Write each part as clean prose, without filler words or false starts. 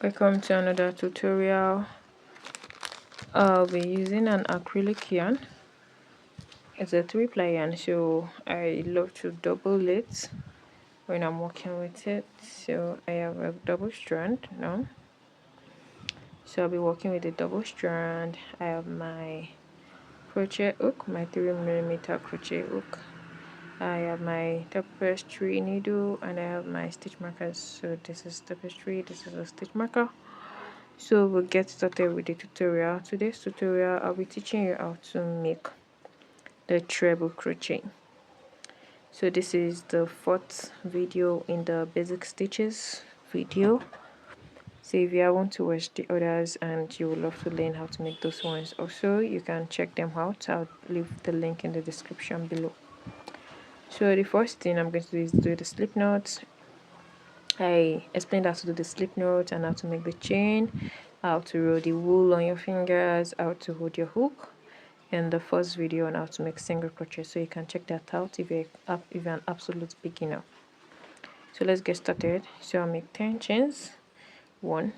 Welcome to another tutorial. I'll be using an acrylic yarn. It's a 3-ply yarn, so I love to double it when I'm working with it. So I have a double strand now. So I'll be working with a double strand. I have my crochet hook, my 3mm crochet hook. I have my tapestry needle and I have my stitch markers. So this is tapestry, this is a stitch marker. So we'll get started with the tutorial. Today's tutorial, I'll be teaching you how to make the treble crochet. So this is the 4th video in the basic stitches video. So if you want to watch the others and you would love to learn how to make those ones also, you can check them out. I'll leave the link in the description below. So the first thing I'm going to do is do the slip knot. I explained how to do the slip knot and how to make the chain, how to roll the wool on your fingers, how to hold your hook in the first video on how to make single crochet, so you can check that out if you're an absolute beginner. So let's get started. So I'll make 10 chains. 1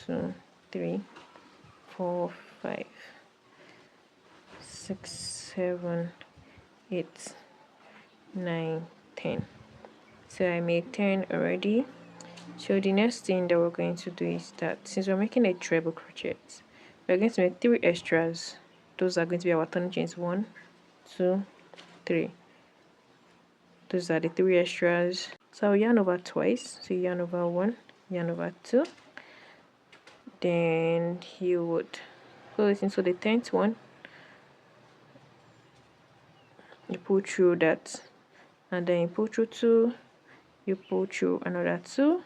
2 3 4 5 6 7 8 9 10. So I made 10 already. So the next thing that we're going to do is that since we're making a treble crochet, we're going to make 3 extras. Those are going to be our turning chains. 1 2 3. Those are the 3 extras. So I'll yarn over twice. So yarn over 1, yarn over 2. Then you would pull it into the 10th one. You pull through that, and then you pull through 2. You pull through another 2.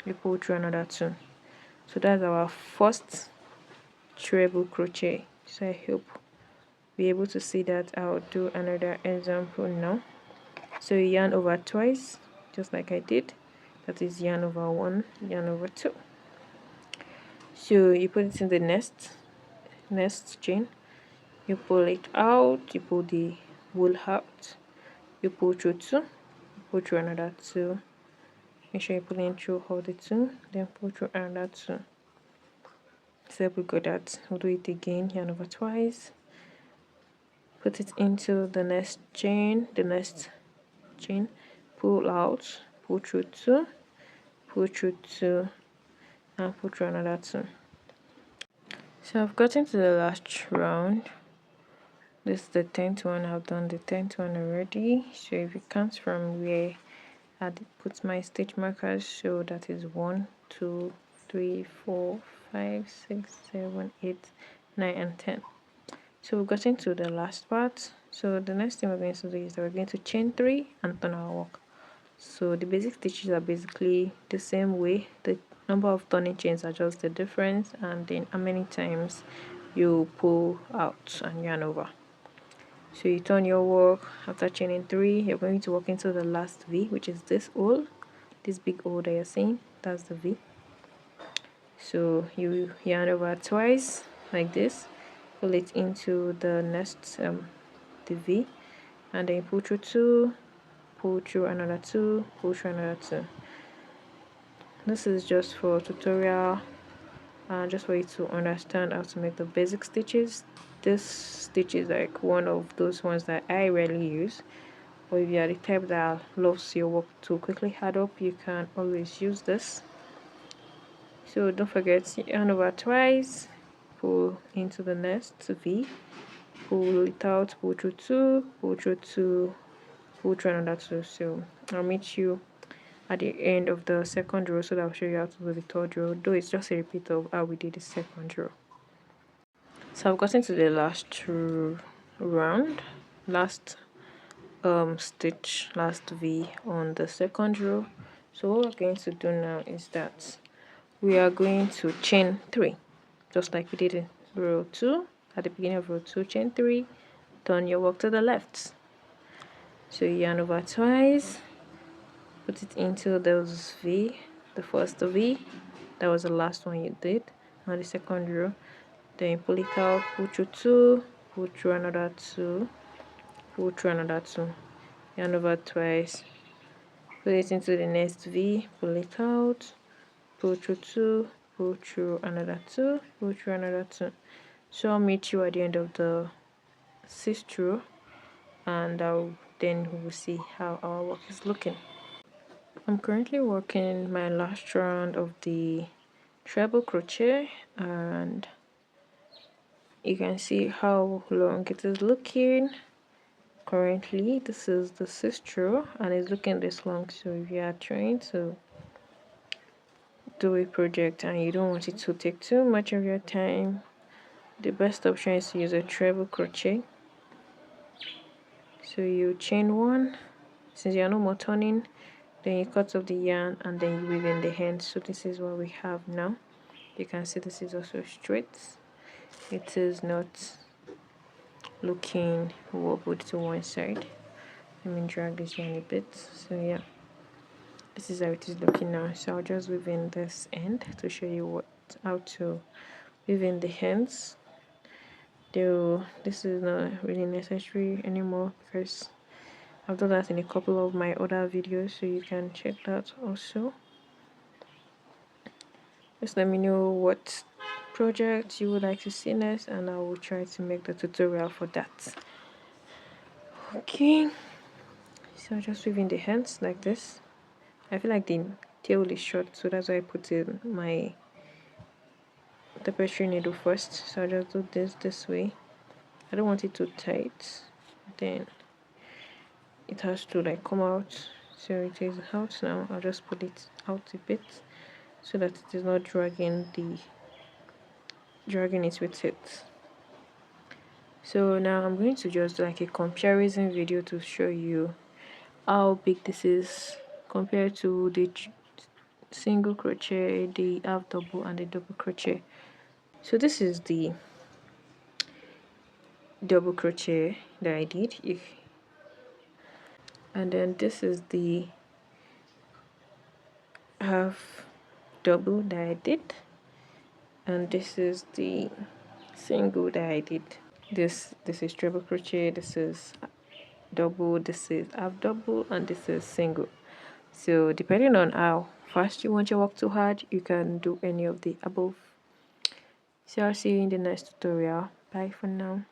You pull through another 2. So that's our first treble crochet. So I hope be able to see that. I'll do another example now. So you yarn over twice, just like I did. That is yarn over 1, yarn over 2. So you put it in the next chain. You pull it out. You pull the wool out. You pull through 2. You pull through another 2. Make sure you pull in through all the 2. Then pull through another 2. So we got that. We'll do it again. Yarn over twice. Put it into the next chain. Pull out. Pull through 2. Pull through 2. And pull through another 2. So I've gotten to the last round. This is the 10th one. I've done the 10th one already. So if you count from where I put my stitch markers, so that is 1 2 3 4 5 6 7 8 9 and 10. So we've gotten to the last part. So the next thing we're going to do is that we're going to chain 3 and turn our work. So the basic stitches are basically the same way. The number of turning chains are just the difference, and then how many times you pull out and yarn over. So you turn your work. After chaining 3, you're going to work into the last V, which is this hole, this big hole that you're seeing. That's the V. So you yarn over twice like this, pull it into the next the V, and then you pull through 2, pull through another 2, pull through another 2. This is just for tutorial, just for you to understand how to make the basic stitches. This stitch is like one of those ones that I rarely use, or if you are the type that loves your work to quickly add up, you can always use this. So don't forget, yarn over twice, pull into the next V, pull it out, pull through 2, pull through 2, pull through another 2. So I'll meet you at the end of the second row so that I'll show you how to do the third row, though it's just a repeat of how we did the second row. So I've gotten to the last round, last stitch, last V on the second row. So what we're going to do now is that we are going to chain 3, just like we did in row 2. At the beginning of row 2, chain 3, turn your work to the left. So you yarn over twice, put it into those V, the first V, that was the last one you did on the second row. Then you pull it out, pull through 2, pull through another 2, pull through another 2, yarn over twice, put it into the next V, pull it out, pull through 2, pull through another 2, pull through another 2. So I'll meet you at the end of the 6th row, and then we will see how our work is looking. I'm currently working my last round of the treble crochet, and you can see how long it is looking. Currently this is the 6th row and it's looking this long. So if you are trying to do a project and you don't want it to take too much of your time, the best option is to use a treble crochet. So you chain 1, since you're no more turning, then you cut off the yarn and then you weave in the hand. So this is what we have now. You can see this is also straight. It is not looking wobbled to one side. Let me drag this yarn a bit. So yeah, this is how it is looking now. So I'll just weave in this end to show you how to weave in the hands. Though this is not really necessary anymore because I've done that in a couple of my other videos, so you can check that also. Just let me know what project you would like to see next and I will try to make the tutorial for that. Okay, so just weaving the hands like this. I feel like the tail is short, so that's why I put in my tapestry needle first. So I'll just do this way. I don't want it too tight, then it has to like come out. So it is out now. I'll just pull it out a bit so that it is not dragging it with it. So now I'm going to just do like a comparison video to show you how big this is compared to the single crochet, the half double and the double crochet. So this is the double crochet that I did, and then this is the half double that I did, and this is the single that I did. This is treble crochet, this is double, this is half double, and this is single. So depending on how fast you want your work to hard, you can do any of the above. So I'll see you in the next tutorial. Bye for now.